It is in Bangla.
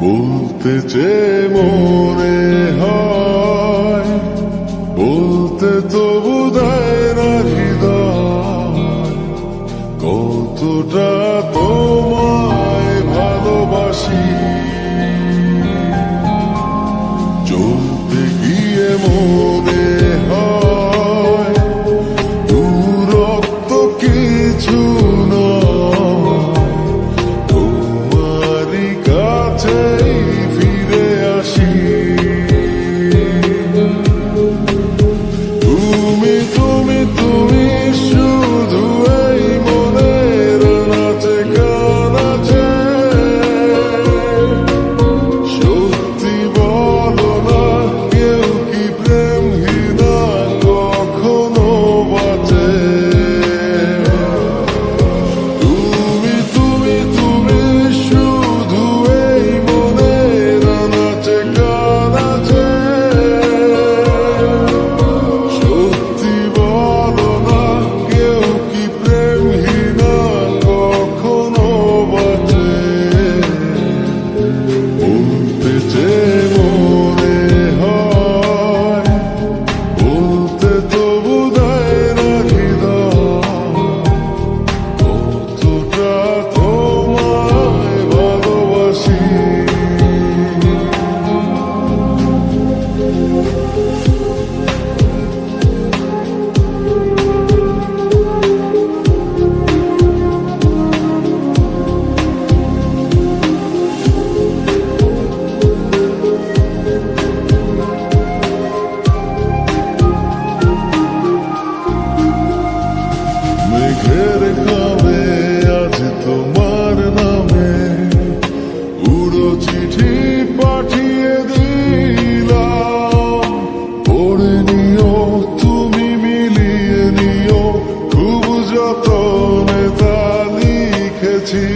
বলতে যে মনে হয়, বলতে তো বোধহয় না হৃদয়, কতটা তোমায় ভালোবাসি। চলতে গিয়ে মনে হয় দূরত্ব কিছু নয়, তোমারই কাছেই ফিরে আসি। তুমি তুমি তুমি শুধু এই মনের নাচে কানাচে, সত্যি বলো না কেউ কি প্রেমহীনা কখনো বাঁচে? তুমি তুমি তুমি শুধু এই মনের নাচে কানাচে, সত্যি বলো না কেউ কি প্রেমহীনা কখনো বাঁচে? বলতে যে মনে হয়, বলতে তো বোধহয় না হৃদয়, কতটা তোমায় ভালোবাসি। মেঘের খামে আজ তোমার নামে উড়ো চিঠি পাঠিয়ে দিলাম, পড়ে নিও তুমি মিলিয়ে নিও, খুব যতনে তা লিখেছি।